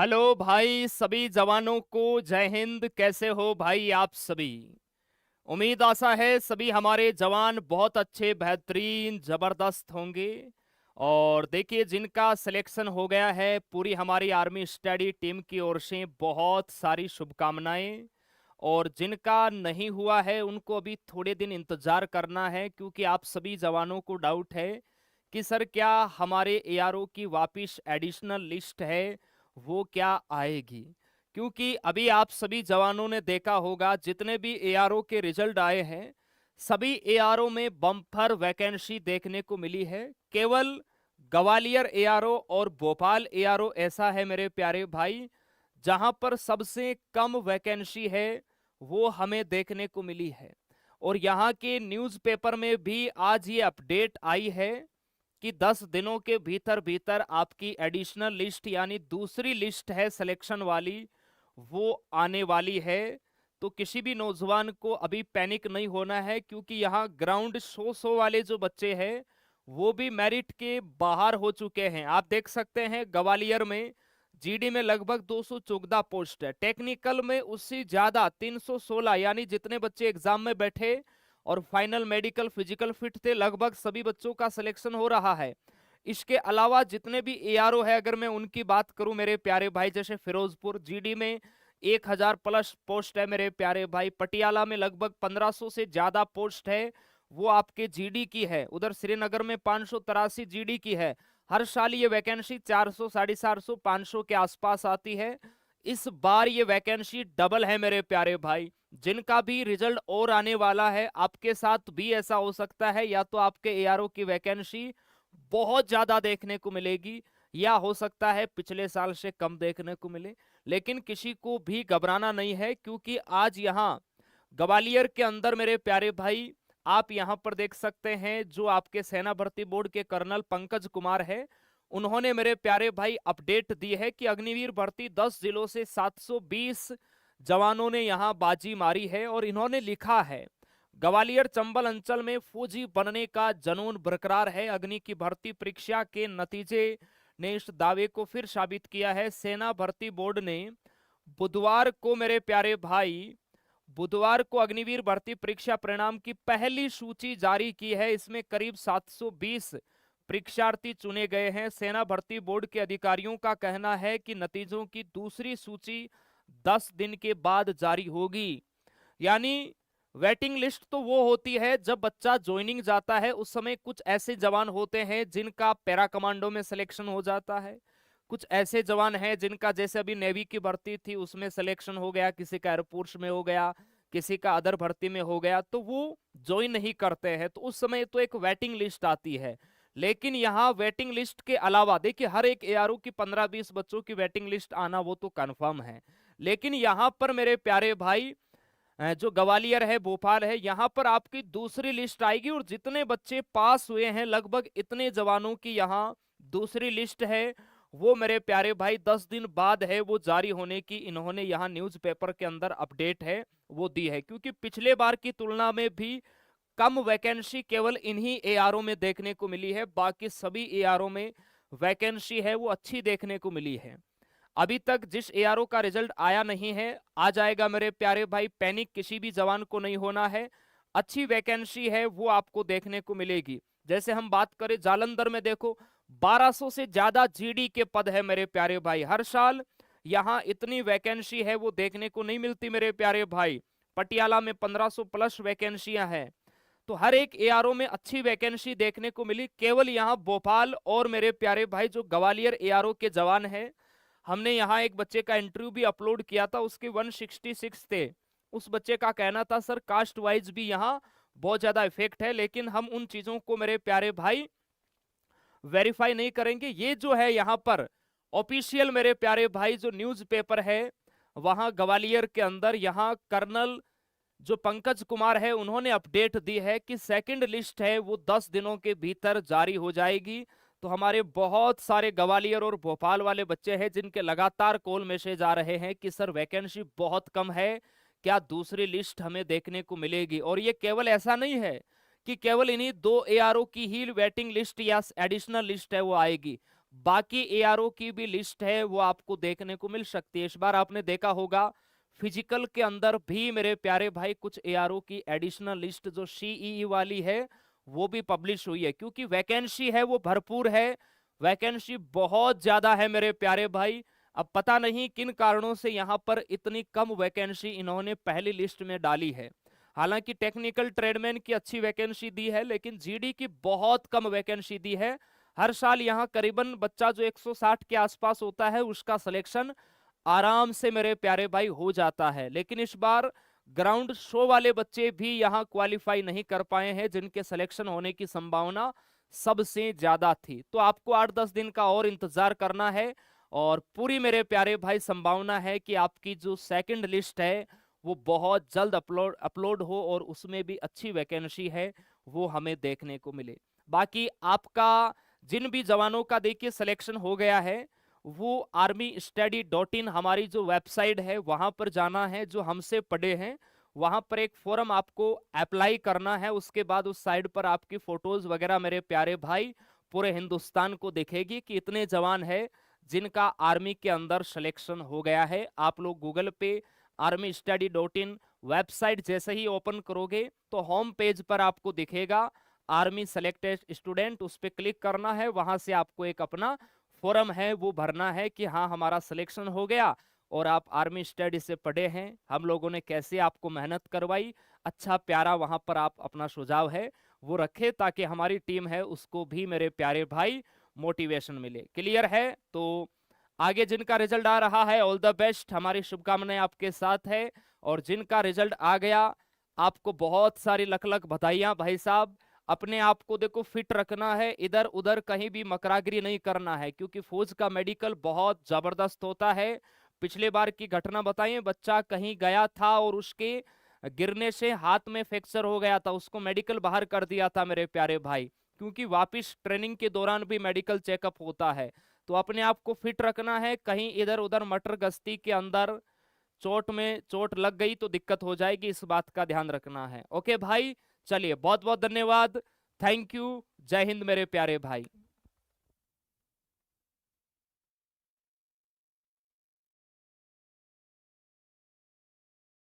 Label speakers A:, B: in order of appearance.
A: Hello भाई, सभी जवानों को जय हिंद। कैसे हो भाई आप सभी? उम्मीद आशा है सभी हमारे जवान बहुत अच्छे, बेहतरीन, जबरदस्त होंगे। और देखिए, जिनका सिलेक्शन हो गया है, पूरी हमारी आर्मी स्टडी टीम की ओर से बहुत सारी शुभकामनाएं। और जिनका नहीं हुआ है उनको अभी थोड़े दिन इंतजार करना है, क्योंकि आप सभी जवानों को डाउट है कि सर क्या हमारे एआरओ की वापिस एडिशनल लिस्ट है वो क्या आएगी। क्योंकि अभी आप सभी जवानों ने देखा होगा, जितने भी एआरओ के रिजल्ट आए हैं, सभी एआरओ में बम्पर वैकेंसी देखने को मिली है। केवल ग्वालियर एआरओ और भोपाल एआरओ ऐसा है मेरे प्यारे भाई, जहां पर सबसे कम वैकेंसी है वो हमें देखने को मिली है। और यहाँ के न्यूज़पेपर में भी आज ये अपडेट आई है कि 10 दिनों के भीतर भीतर आपकी एडिशनल लिस्ट यानी दूसरी लिस्ट है सिलेक्शन वाली, वो आने वाली है। तो किसी भी नौजवान को अभी पैनिक नहीं होना है, क्योंकि यहाँ ग्राउंड 100 वाले जो बच्चे हैं वो भी मेरिट के बाहर हो चुके हैं। आप देख सकते हैं ग्वालियर में जीडी में लगभग 214 पोस्ट है, टेक्निकल में उससे ज्यादा 316, यानी जितने बच्चे एग्जाम में बैठे और फाइनल मेडिकल फिजिकल फिट थे, लगभग सभी बच्चों का सिलेक्शन हो रहा है। इसके अलावा जितने भी एआरओ है, अगर मैं उनकी बात करूं मेरे प्यारे भाई, जैसे फिरोजपुर जीडी में 1000 प्लस पोस्ट है मेरे प्यारे भाई, पटियाला में लगभग 1500 से ज्यादा पोस्ट है, वो आपके जीडी की है। उधर श्रीनगर में 583 जीडी की है। हर साल ये वैकेंसी 400, 450, 500 के आसपास आती है। इस बार ये वैकेंसी डबल है मेरे प्यारे भाई। जिनका भी रिजल्ट और आने वाला है, आपके साथ भी ऐसा हो सकता है, या तो आपके एआरओ की वैकेंसी बहुत ज्यादा देखने को मिलेगी, या हो सकता है पिछले साल से कम देखने को मिले। लेकिन किसी को भी घबराना नहीं है, क्योंकि आज यहाँ ग्वालियर के अंदर मेरे प्यारे भाई, आप यहां पर देख सकते हैं जो आपके सेना भर्ती बोर्ड के कर्नल पंकज कुमार है, उन्होंने मेरे प्यारे भाई अपडेट दी है कि अग्निवीर भर्ती 10 जिलों से 720 जवानों ने यहां बाजी मारी है। और इन्होंने लिखा है, ग्वालियर चंबल अंचल में फौजी बनने का जनून बरकरार है। अग्नि की भर्ती परीक्षा के नतीजे ने इस दावे को फिर साबित किया है। सेना भर्ती बोर्ड ने बुधवार को मेरे प्यारे भाई, बुधवार को अग्निवीर भर्ती परीक्षा परिणाम की पहली सूची जारी की है। इसमें करीब 720 परीक्षार्थी चुने गए हैं। सेना भर्ती बोर्ड के अधिकारियों का कहना है कि नतीजों की दूसरी सूची 10 दिन के बाद जारी होगी। यानी वेटिंग लिस्ट तो वो होती है जब बच्चा ज्वाइनिंग जाता है, उस समय कुछ ऐसे जवान होते हैं जिनका पैरा कमांडो में सिलेक्शन हो जाता है, कुछ ऐसे जवान हैं जिनका जैसे अभी नेवी की भर्ती थी उसमें सिलेक्शन हो गया, किसी का एयरफोर्स में हो गया, किसी का अदर भर्ती में हो गया, तो वो ज्वाइन नहीं करते हैं, तो उस समय तो एक वेटिंग लिस्ट आती है। लेकिन यहाँ वेटिंग लिस्ट के अलावा देखिए, हर एक एआरओ की 15-20 बच्चों की वेटिंग लिस्ट आना वो तो कंफर्म है। लेकिन यहाँ पर मेरे प्यारे भाई, जो ग्वालियर है, भोपाल है, यहाँ पर आपकी दूसरी लिस्ट आएगी, और जितने बच्चे पास हुए हैं लगभग इतने जवानों की यहाँ दूसरी लिस्ट है। वो मेरे प्यारे भाई 10 दिन बाद है वो जारी होने की, इन्होंने यहाँ न्यूज़पेपर के अंदर अपडेट है वो दी है। क्योंकि पिछले बार की तुलना में भी कम वैकेंसी केवल इन्हीं एआरओ में देखने को मिली है, बाकी सभी एआरओ में वैकेंसी है वो अच्छी देखने को मिली है। अभी तक जिस एआरओ का रिजल्ट आया नहीं है, आ जाएगा मेरे प्यारे भाई, पैनिक किसी भी जवान को नहीं होना है। अच्छी वैकेंसी है वो आपको देखने को मिलेगी। जैसे हम बात करें जालंधर में, देखो 1200 से ज्यादा जीडी के पद है मेरे प्यारे भाई। हर साल यहां इतनी वैकेंसी है वो देखने को नहीं मिलती मेरे प्यारे भाई। पटियाला में 1500 प्लस वैकेंसियां हैं, तो हर एक एआरओ में अच्छी वैकेंसी देखने को मिली। केवल यहाँ भोपाल और मेरे प्यारे भाई जो ग्वालियर एआरओ के जवान हैं, हमने यहाँ एक बच्चे का इंटरव्यू भी अपलोड किया था, उसके 166 थे। उस बच्चे का कहना था सर कास्ट वाइज भी यहाँ बहुत ज्यादा इफेक्ट है, लेकिन हम उन चीजों को मेरे प्यारे भाई वेरीफाई नहीं करेंगे। ये जो है यहाँ पर ऑफिशियल मेरे प्यारे भाई जो न्यूज़पेपर है, वहां ग्वालियर के अंदर यहाँ कर्नल जो पंकज कुमार है उन्होंने अपडेट दी है कि सेकंड लिस्ट है वो 10 दिनों के भीतर जारी हो जाएगी। तो हमारे बहुत सारे ग्वालियर और भोपाल वाले बच्चे हैं जिनके लगातार कॉल मैसेज आ रहे हैं कि सर वैकेंसी बहुत कम है, क्या दूसरी लिस्ट हमें देखने को मिलेगी। और ये केवल ऐसा नहीं है कि केवल इन्हीं दो एआरओ की ही वेटिंग लिस्ट या एडिशनल लिस्ट है वो आएगी, बाकी एआरओ की भी लिस्ट है वो आपको देखने को मिल सकती है। इस बार आपने देखा होगा फिजिकल के अंदर भी मेरे प्यारे भाई कुछ एआरओ की एडिशनल लिस्ट जो सीईई वाली है वो भी पब्लिश हुई है, क्योंकि वैकेंसी है वो भरपूर है, वैकेंसी बहुत ज्यादा है मेरे प्यारे भाई। अब पता नहीं किन कारणों से यहाँ पर इतनी कम वैकेंसी इन्होंने पहली लिस्ट में डाली है। हालांकि टेक्निकल ट्रेडमैन की अच्छी वैकेंसी दी है, लेकिन जीडी की बहुत कम वैकेंसी दी है। हर साल यहाँ करीबन बच्चा जो 160 के आसपास होता है उसका सिलेक्शन आराम से मेरे प्यारे भाई हो जाता है, लेकिन इस बार ग्राउंड शो वाले बच्चे भी यहाँ क्वालिफाई नहीं कर पाए हैं जिनके सिलेक्शन होने की संभावना सबसे ज्यादा थी। तो आपको 8-10 दिन का और इंतजार करना है, और पूरी मेरे प्यारे भाई संभावना है कि आपकी जो सेकंड लिस्ट है वो बहुत जल्द अपलोड हो और उसमें भी अच्छी वैकेंसी है वो हमें देखने को मिले। बाकी आपका जिन भी जवानों का देखिए सिलेक्शन हो गया है वो armystudy.in हमारी जो वेबसाइट है वहां पर जाना है, जो हमसे पढ़े हैं वहां पर एक फॉर्म आपको अप्लाई करना है। उसके बाद उस साइड पर आपकी फोटोज वगैरह मेरे प्यारे भाई पूरे हिंदुस्तान को दिखेगी कि इतने जवान है जिनका आर्मी के अंदर सिलेक्शन हो गया है। आप लोग गूगल पे armystudy.in वेबसाइट जैसे ही ओपन करोगे तो होम पेज पर आपको दिखेगा आर्मी सेलेक्टेड स्टूडेंट, उस पर क्लिक करना है। वहां से आपको एक अपना फॉर्म है वो भरना है कि हाँ हमारा सिलेक्शन हो गया और आप आर्मी स्टडी से पढ़े हैं, हम लोगों ने कैसे आपको मेहनत करवाई, अच्छा प्यारा वहां पर आप अपना सुझाव है वो रखे ताकि हमारी टीम है उसको भी मेरे प्यारे भाई मोटिवेशन मिले। क्लियर है? तो आगे जिनका रिजल्ट आ रहा है ऑल द बेस्ट, हमारी शुभकामनाएं आपके साथ है। और जिनका रिजल्ट आ गया आपको बहुत सारी लख लख बधाइयां भाई साहब। अपने आप को देखो फिट रखना है, इधर उधर कहीं भी मकरागिरी नहीं करना है, क्योंकि फौज का मेडिकल बहुत जबरदस्त होता है। पिछले बार की घटना बताइए, बच्चा कहीं गया था और उसके गिरने से हाथ में फ्रैक्चर हो गया था, उसको मेडिकल बाहर कर दिया था मेरे प्यारे भाई, क्योंकि वापिस ट्रेनिंग के दौरान भी मेडिकल चेकअप होता है। तो अपने आप को फिट रखना है, कहीं इधर उधर मटर गश्ती के अंदर चोट लग गई तो दिक्कत हो जाएगी, इस बात का ध्यान रखना है। ओके भाई, चलिए बहुत बहुत धन्यवाद, थैंक यू, जय हिंद मेरे प्यारे भाई।